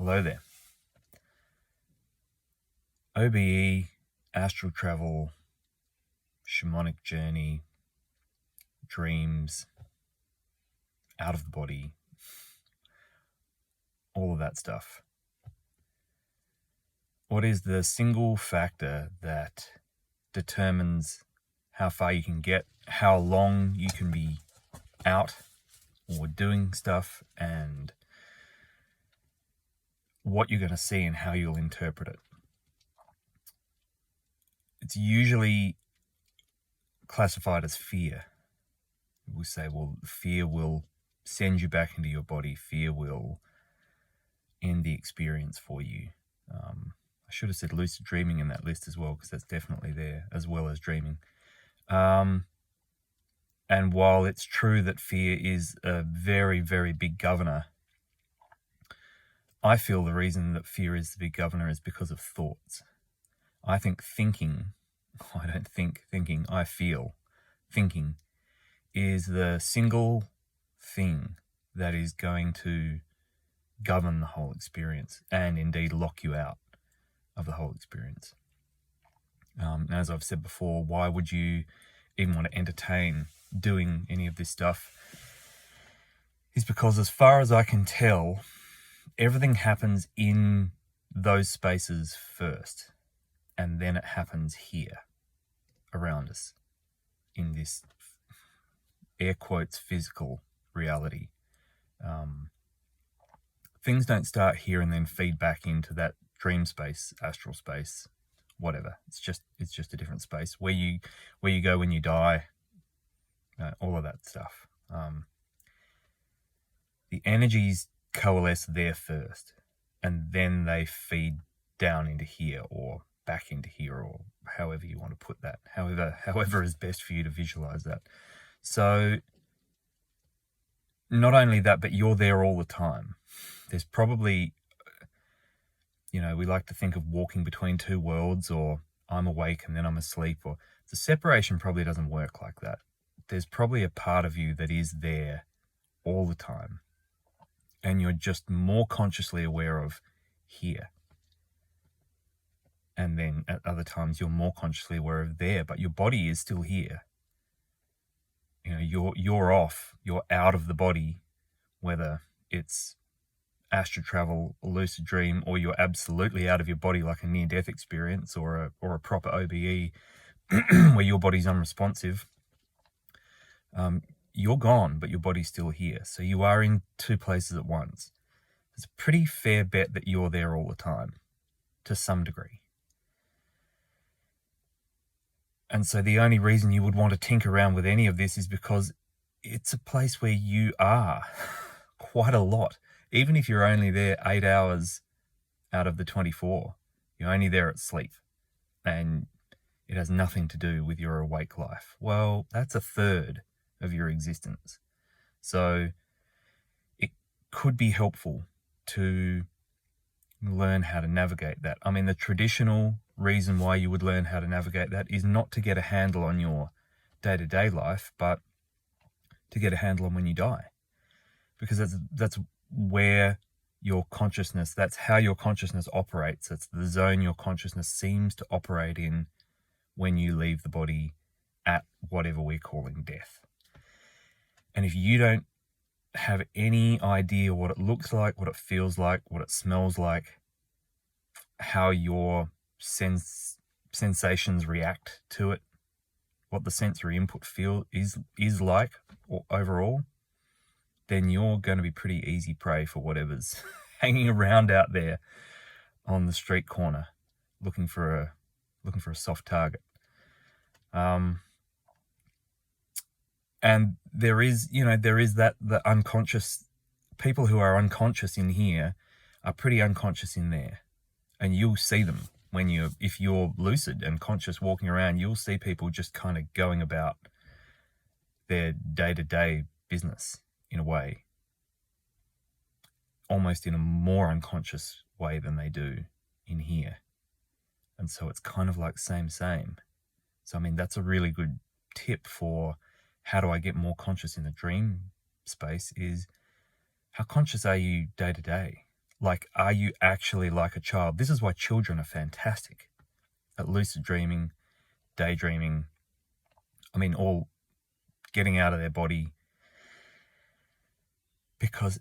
Hello there. OBE, astral travel, shamanic journey, dreams, out of the body, all of that stuff. What is the single factor that determines how far you can get, how long you can be out or doing stuff, and what you're going to see and how you'll interpret it? It's usually classified as fear. We say, well, fear will send you back into your body. Fear will end the experience for you. I should have said lucid dreaming in that list as well, because that's definitely there, as well as dreaming. And while it's true that fear is a very, very big governor, I feel the reason that fear is the big governor is because of thoughts. I think thinking, I don't think thinking, I feel thinking is the single thing that is going to govern the whole experience and indeed lock you out of the whole experience. As I've said before, why would you even want to entertain doing any of this stuff? Is because as far as I can tell, everything happens in those spaces first, and then it happens here around us in this air quotes physical reality. Things don't start here and then feed back into that dream space, astral space, whatever. It's just a different space where you go when you die, all of that stuff. The energies coalesce there first, and then they feed down into here or back into here, or however you want to put that, however is best for you to visualize that. So not only that, but you're there all the time. There's probably, we like to think of walking between two worlds, or I'm awake and then I'm asleep, or the separation probably doesn't work like that. There's probably a part of you that is there all the time, and you're just more consciously aware of here. And then at other times you're more consciously aware of there, but your body is still here. You're off, you're out of the body, whether it's astral travel, a lucid dream, or you're absolutely out of your body like a near-death experience or a proper OBE where your body's unresponsive. You're gone, but your body's still here. So you are in two places at once. It's a pretty fair bet that you're there all the time, to some degree. And so the only reason you would want to tinker around with any of this is because it's a place where you are quite a lot. Even if you're only there 8 hours out of the 24, you're only there at sleep, and it has nothing to do with your awake life. Well, that's a third of your existence. So it could be helpful to learn how to navigate that. I mean, the traditional reason why you would learn how to navigate that is not to get a handle on your day-to-day life, but to get a handle on when you die. Because that's where your consciousness, that's how your consciousness operates. It's the zone your consciousness seems to operate in when you leave the body at whatever we're calling death. And if you don't have any idea what it looks like, what it feels like, what it smells like, how your sensations react to it, what the sensory input is like or overall, then you're going to be pretty easy prey for whatever's hanging around out there on the street corner looking for a soft target. And there is that the unconscious people who are unconscious in here are pretty unconscious in there, and you'll see them if you're lucid and conscious walking around. You'll see people just kind of going about their day-to-day business in a way, almost in a more unconscious way than they do in here. And so it's kind of like same. So, I mean, that's a really good tip for how do I get more conscious in the dream space, is how conscious are you day to day? Like, are you actually like a child? This is why children are fantastic at lucid dreaming, daydreaming. I mean, all getting out of their body, because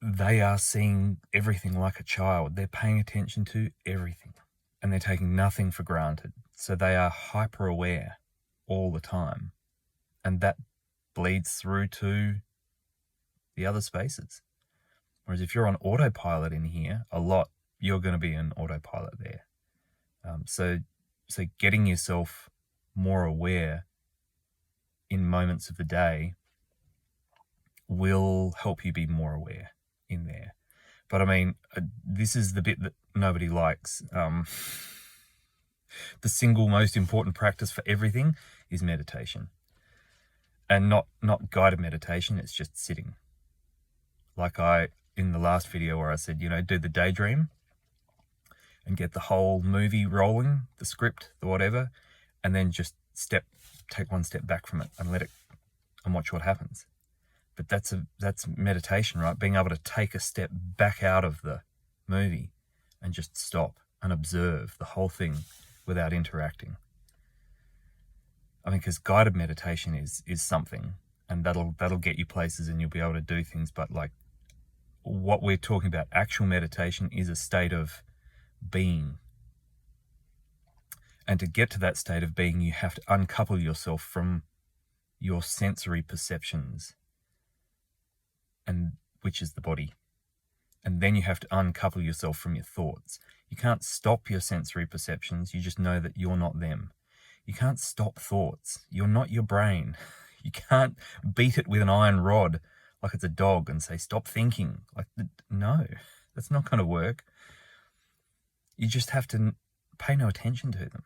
they are seeing everything like a child. They're paying attention to everything and they're taking nothing for granted. So they are hyper aware all the time. And that bleeds through to the other spaces. Whereas if you're on autopilot in here a lot, you're going to be an autopilot there. So getting yourself more aware in moments of the day will help you be more aware in there. But I mean, this is the bit that nobody likes. The single most important practice for everything is meditation. And not guided meditation, it's just sitting. Like in the last video where I said, do the daydream and get the whole movie rolling, the script, the whatever, and then just take one step back from it and let it, and watch what happens. But that's meditation, right? Being able to take a step back out of the movie and just stop and observe the whole thing without interacting. I mean, because guided meditation is something, and that'll get you places and you'll be able to do things. But like what we're talking about, actual meditation is a state of being. And to get to that state of being, you have to uncouple yourself from your sensory perceptions, and which is the body. And then you have to uncouple yourself from your thoughts. You can't stop your sensory perceptions. You just know that you're not them. You can't stop thoughts. You're not your brain. You can't beat it with an iron rod like it's a dog and say, stop thinking. Like, no, that's not going to work. You just have to pay no attention to them.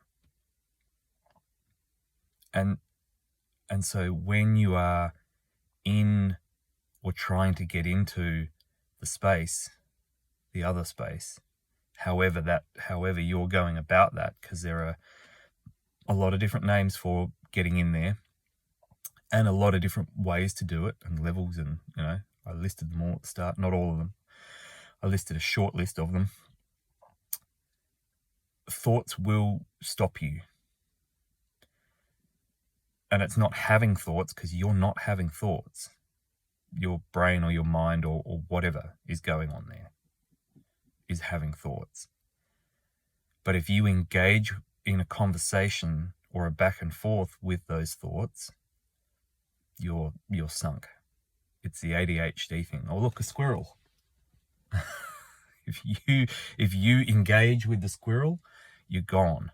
And so when you are in or trying to get into the space, the other space, however you're going about that, because there are a lot of different names for getting in there and a lot of different ways to do it and levels, and I listed them all at the start, not all of them. I listed a short list of them. Thoughts will stop you. And it's not having thoughts, because you're not having thoughts. Your brain or your mind or whatever is going on there is having thoughts. But if you engage in a conversation or a back and forth with those thoughts, you're sunk. It's the ADHD thing. Oh, look, a squirrel. If you engage with the squirrel, you're gone.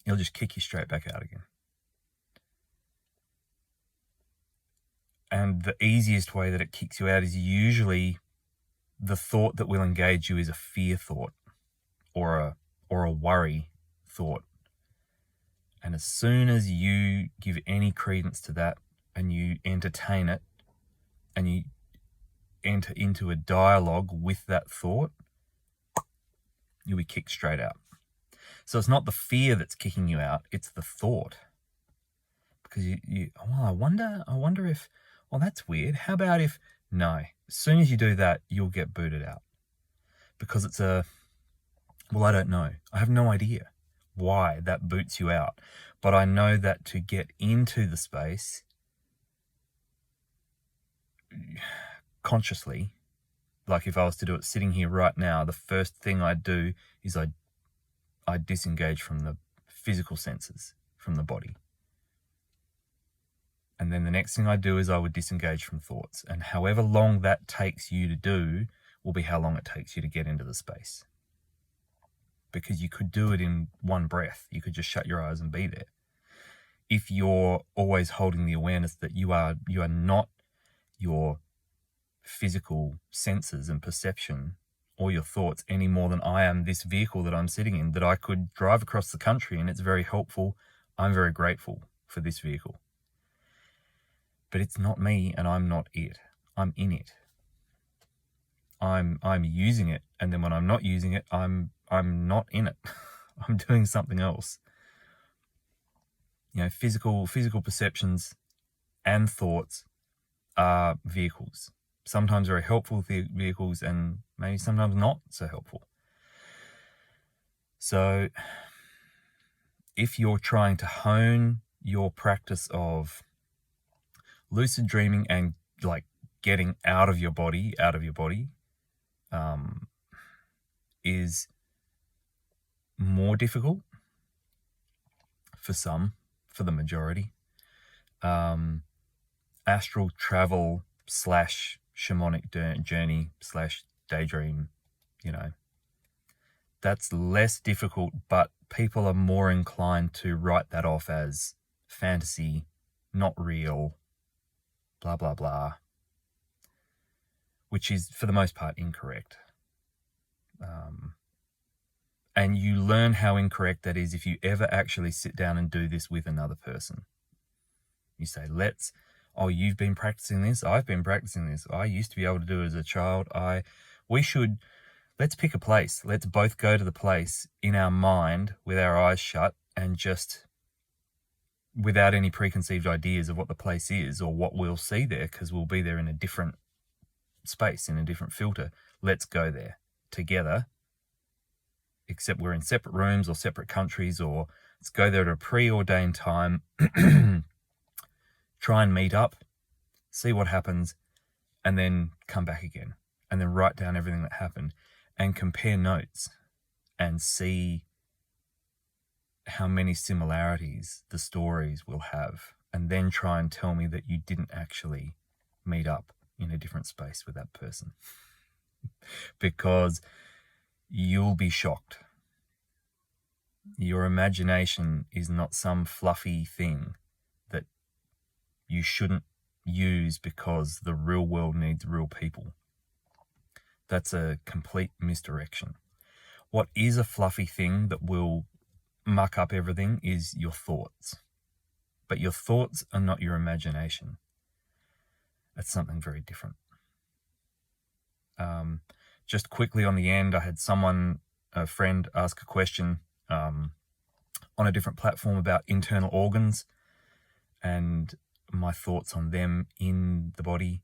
He'll just kick you straight back out again. And the easiest way that it kicks you out is usually the thought that will engage you is a fear thought or a worry thought. And as soon as you give any credence to that and you entertain it and you enter into a dialogue with that thought, you'll be kicked straight out. So it's not the fear that's kicking you out, it's the thought. Because I wonder if, well, that's weird. How about if, no, as soon as you do that, you'll get booted out. Because it's I don't know. I have no idea why that boots you out. But I know that to get into the space consciously, like if I was to do it sitting here right now, the first thing I'd do is I'd disengage from the physical senses, from the body. And then the next thing I do is I would disengage from thoughts. And however long that takes you to do will be how long it takes you to get into the space. Because you could do it in one breath. You could just shut your eyes and be there. If you're always holding the awareness that you are not your physical senses and perception or your thoughts any more than I am this vehicle that I'm sitting in, that I could drive across the country and it's very helpful. I'm very grateful for this vehicle. But it's not me and I'm not it. I'm in it. I'm using it, and then when I'm not using it, I'm not in it. I'm doing something else. Physical perceptions and thoughts are vehicles. sometimes very helpful vehicles and maybe sometimes not so helpful. So if you're trying to hone your practice of lucid dreaming and like getting out of your body, is more difficult for some, for the majority. Astral travel / shamanic journey / daydream, that's less difficult, but people are more inclined to write that off as fantasy, not real, blah, blah, blah, which is for the most part incorrect. And you learn how incorrect that is if you ever actually sit down and do this with another person. You say, you've been practicing this, I've been practicing this, I used to be able to do it as a child, let's pick a place. Let's both go to the place in our mind with our eyes shut and just without any preconceived ideas of what the place is or what we'll see there, because we'll be there in a different space, in a different filter. Let's go there together, except we're in separate rooms or separate countries, or let's go there at a preordained time, try and meet up, see what happens, and then come back again, and then write down everything that happened and compare notes and see how many similarities the stories will have, and then try and tell me that you didn't actually meet up in a different space with that person. Because you'll be shocked. Your imagination is not some fluffy thing that you shouldn't use because the real world needs real people. That's a complete misdirection. What is a fluffy thing that will muck up everything is your thoughts. But your thoughts are not your imagination. That's something very different. Just quickly on the end, I had a friend ask a question on a different platform about internal organs and my thoughts on them in the body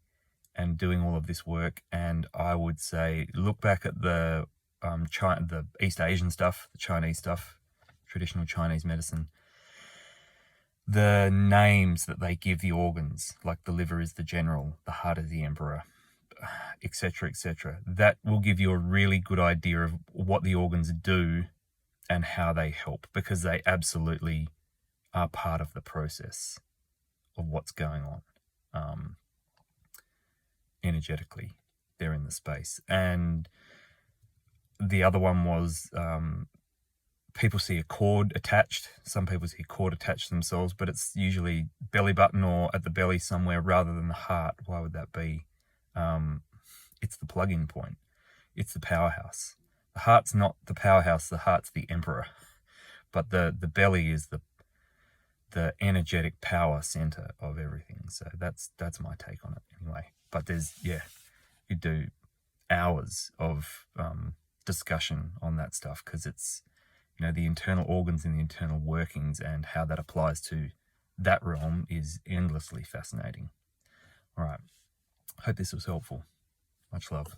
and doing all of this work. And I would say, look back at the East Asian stuff, the Chinese stuff, traditional Chinese medicine. The names that they give the organs, like the liver is the general, the heart is the emperor, etc., etc. That will give you a really good idea of what the organs do and how they help, because they absolutely are part of the process of what's going on. Energetically, they're in the space. And the other one was people see a cord attached. Some people see a cord attached to themselves, but it's usually belly button or at the belly somewhere rather than the heart. Why would that be? It's the plug-in point. It's the powerhouse. The heart's not the powerhouse, the heart's the emperor. But the belly is the energetic power center of everything. So that's my take on it anyway. But you do hours of discussion on that stuff, because it's, the internal organs and the internal workings and how that applies to that realm is endlessly fascinating. All right. Hope this was helpful. Much love.